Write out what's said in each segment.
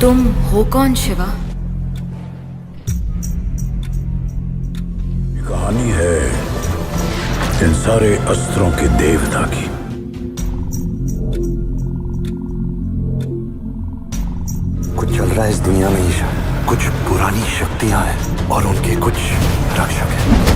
तुम हो कौन शिवा? कहानी है इन सारे अस्त्रों के देवता की। कुछ चल रहा है इस दुनिया में ईशा। कुछ पुरानी शक्तियां हैं और उनके कुछ रक्षक हैं।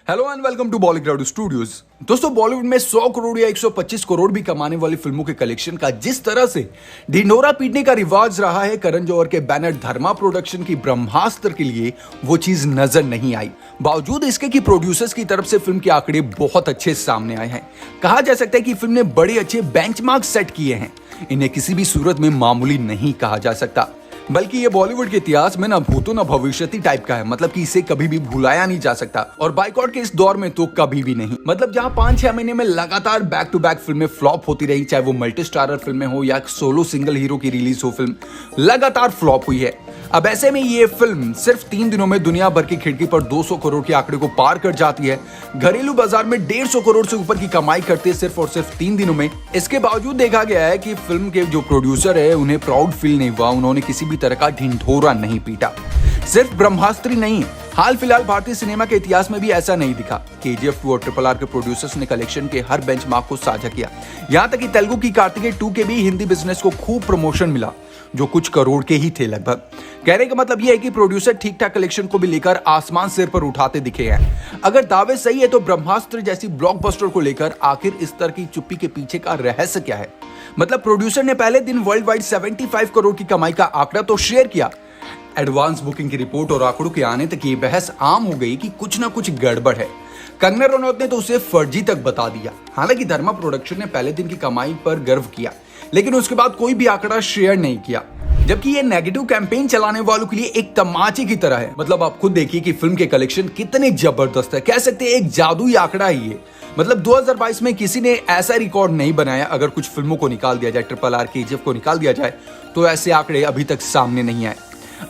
Hello and welcome to Bollywood studios. दोस्तों, बॉलीवुड में 100 करोड़ या 125 करोड़ भी कमाने वाली फिल्मों के कलेक्शन का जिस तरह से ढिंढोरा पीटने का रिवाज रहा है, करण जौहर के बैनर धर्मा प्रोडक्शन की ब्रह्मास्त्र के लिए वो चीज नजर नहीं आई। बावजूद इसके कि प्रोड्यूसर्स की तरफ से फिल्म के आंकड़े बहुत अच्छे सामने आए हैं। कहा जा सकता है कि फिल्म ने बड़े अच्छे बेंचमार्क सेट किए हैं। इन्हें किसी भी सूरत में मामूली नहीं कहा जा सकता, बल्कि ये बॉलीवुड के इतिहास में न भूतो न भविष्यति टाइप का है। मतलब कि इसे कभी भी भुलाया नहीं जा सकता, और बाइकआउट के इस दौर में तो कभी भी नहीं। मतलब जहां 5-6 महीने में लगातार बैक टू बैक फिल्में फ्लॉप होती रही, चाहे वो मल्टी स्टारर फिल्में हो या सोलो सिंगल हीरो की रिलीज हो, फिल्म लगातार फ्लॉप हुई है। अब ऐसे में ये फिल्म सिर्फ 3 दिनों में दुनिया भर की खिड़की पर 200 करोड़ के आंकड़े को पार कर जाती है। घरेलू बाजार में 150 करोड़ से ऊपर की कमाई करते हैं सिर्फ और सिर्फ 3 दिनों में। इसके बावजूद देखा गया है कि फिल्म के जो प्रोड्यूसर है उन्हें प्राउड फील नहीं हुआ, उन्होंने किसी भी तरह का ढिंढोरा नहीं पीटा। सिर्फ ब्रह्मास्त्र नहीं, हाल फिलहाल भारतीय सिनेमा के इतिहास में भी ऐसा नहीं दिखा। KGF 2 और RRR के प्रोड्यूसर्स ने कलेक्शन के हर बेंचमार्क को साझा किया। यहां तक कि तेलुगु की कार्तिकेय 2 के भी हिंदी बिजनेस को खूब प्रमोशन मिला, जो कुछ करोड़ के ही थे लगभग। कहने का मतलब यह है कि प्रोड्यूसर ठीक ठाक कलेक्शन को भी लेकर आसमान सिर पर उठाते दिखे हैं। अगर दावे सही है तो ब्रह्मास्त्र जैसी ब्लॉकबस्टर को लेकर आखिर इस तरह की चुप्पी के पीछे का रहस्य क्या है? मतलब प्रोड्यूसर ने पहले दिन वर्ल्ड वाइड 75 करोड़ की कमाई का आंकड़ा तो शेयर किया। एडवांस बुकिंग की रिपोर्ट और आंकड़ों के आने तक ये बहस आम हो गई कि कुछ ना कुछ गड़बड़ है। कंगना रनौत ने तो उसे फर्जी तक बता दिया। हालांकि धर्मा प्रोडक्शन ने पहले दिन की कमाई पर गर्व किया, लेकिन उसके बाद कोई भी आंकड़ा शेयर नहीं किया, जबकि ये नेगेटिव कैंपेन चलाने वालों के लिए एक तमाचे की तरह है। मतलब आप खुद देखिए कि फिल्म के कलेक्शन कितने जबरदस्त है। कह सकते हैं एक जादुई आंकड़ा ही है। मतलब 2022 में किसी ने ऐसा रिकॉर्ड नहीं बनाया। अगर कुछ फिल्मों को निकाल दिया जाए, RRR KGF को निकाल दिया जाए, तो ऐसे आंकड़े अभी तक सामने नहीं आए।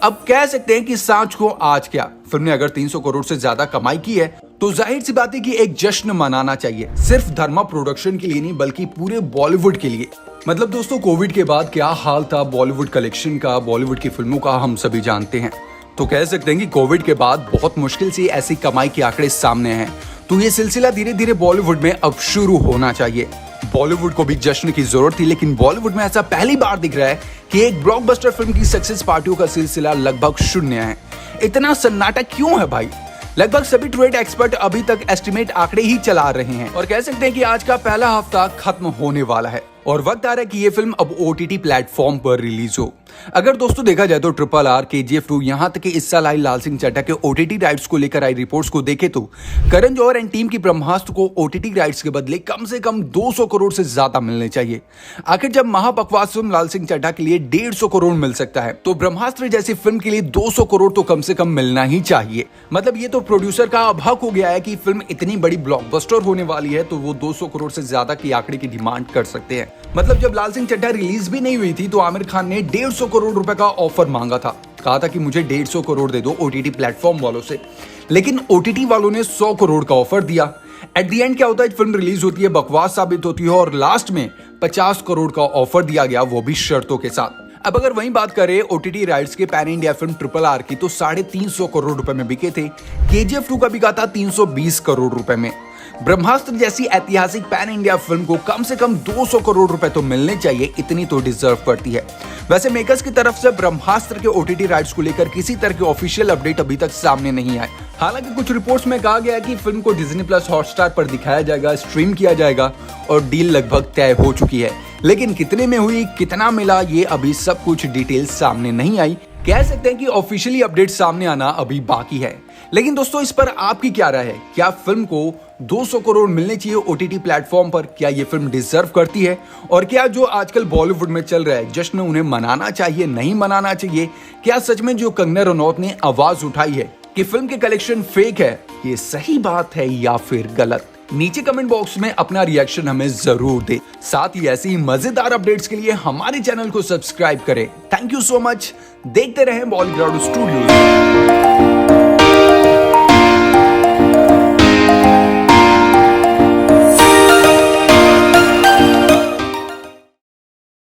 अब कह सकते हैं कि सांच को आज क्या, फिल्म ने अगर 300 करोड़ से ज्यादा कमाई की है तो जाहिर सी बात है कि एक जश्न मनाना चाहिए, सिर्फ धर्मा प्रोडक्शन के लिए नहीं बल्कि पूरे बॉलीवुड के लिए। मतलब दोस्तों, कोविड के बाद क्या हाल था बॉलीवुड कलेक्शन का, बॉलीवुड की फिल्मों का, हम सभी जानते हैं। तो कह सकते हैं कि कोविड के बाद बहुत मुश्किल से ऐसी कमाई के आंकड़े सामने हैं। तो ये सिलसिला धीरे धीरे बॉलीवुड में अब शुरू होना चाहिए। बॉलीवुड को भी जश्न की जरूरत थी, लेकिन बॉलीवुड में ऐसा पहली बार दिख रहा है कि एक ब्लॉकबस्टर फिल्म की सक्सेस पार्टियों का सिलसिला लगभग शून्य है। इतना सन्नाटा क्यों है भाई? लगभग सभी ट्रेड एक्सपर्ट अभी तक एस्टिमेट आंकड़े ही चला रहे हैं, और कह सकते हैं कि आज का पहला हफ्ता खत्म होने वाला है और वक्त आ रहा है कि ये फिल्म अब OTT प्लेटफॉर्म पर रिलीज हो। अगर दोस्तों देखा जाए तो RRR KGF 2 यहां तक कि इस साल आई लाल सिंह चड्ढा के OTT राइट्स को लेकर आई रिपोर्ट्स को देखे तो करण जौहर एंड टीम की ब्रह्मास्त्र को OTT राइट्स के बदले कम से कम 200 करोड़ से ज्यादा मिलने चाहिए। आखिर जब महाबकवास फिल्म लाल सिंह चड्ढा के लिए 150 करोड़ मिल सकता है, तो ब्रह्मास्त्र जैसी फिल्म के लिए 200 करोड़ तो कम से कम मिलना ही चाहिए। मतलब ये तो प्रोड्यूसर का अब हक हो गया है कि फिल्म इतनी बड़ी ब्लॉकबस्टर होने वाली है तो वो 200 करोड़ से ज्यादा की आंकड़े की डिमांड कर सकते हैं। मतलब जब लाल सिंह चड्ढा रिलीज भी नहीं हुई थी तो आमिर खान ने 150 करोड़ रुपए का ऑफर मांगा था। कहा था कि मुझे 150 करोड़ दे दो OTT प्लेटफॉर्म वालों से, लेकिन OTT वालों ने 100 करोड़ का ऑफर दिया। एट द एंड क्या होता है, फिल्म रिलीज होती है, बकवास साबित होती है और लास्ट में 50 करोड़ का ऑफर दिया गया, वो भी शर्तों के साथ। अब अगर वहीं बात करें OTT राइट्स के पैन इंडिया फिल्म RRR की, तो 350 करोड़ रुपए में बिके थे। KGF 2 का बिका था 320 करोड़ रुपए में। ब्रह्मास्त्र जैसी ऐतिहासिक पैन इंडिया फिल्म को कम से कम 200 करोड़ रुपए तो मिलने चाहिए, इतनी तो डिजर्व करती है। वैसे मेकर्स की तरफ से ब्रह्मास्त्र के OTT राइट्स को लेकर किसी तरह के ऑफिशियल अपडेट अभी तक सामने नहीं आए। हालांकि कुछ रिपोर्ट्स में कहा गया है कि फिल्म को Disney+ हॉटस्टार पर दिखाया जाएगा, स्ट्रीम किया जाएगा और डील लगभग तय हो चुकी है। लेकिन कितने में हुई, कितना मिला, ये अभी सब कुछ डिटेल सामने नहीं आई। कह सकते हैं कि ऑफिशियली अपडेट सामने आना अभी बाकी है। लेकिन दोस्तों, इस पर आपकी क्या राय है? क्या फिल्म को 200 करोड़ मिलने चाहिए OTT प्लेटफॉर्म पर? क्या ये फिल्म डिजर्व करती है? और क्या जो आजकल बॉलीवुड में चल रहा है जश्न, उन्हें मनाना चाहिए, नहीं मनाना चाहिए? क्या सच में जो कंगना रनौत ने आवाज उठाई है कि फिल्म के कलेक्शन फेक है, ये सही बात है या फिर गलत? नीचे कमेंट बॉक्स में अपना रिएक्शन हमें जरूर दे। साथ ही ऐसी मजेदार अपडेट्स के लिए हमारे चैनल को सब्सक्राइब करें। Thank you so much. देखते रहें बॉलीवुड स्टूडियोज।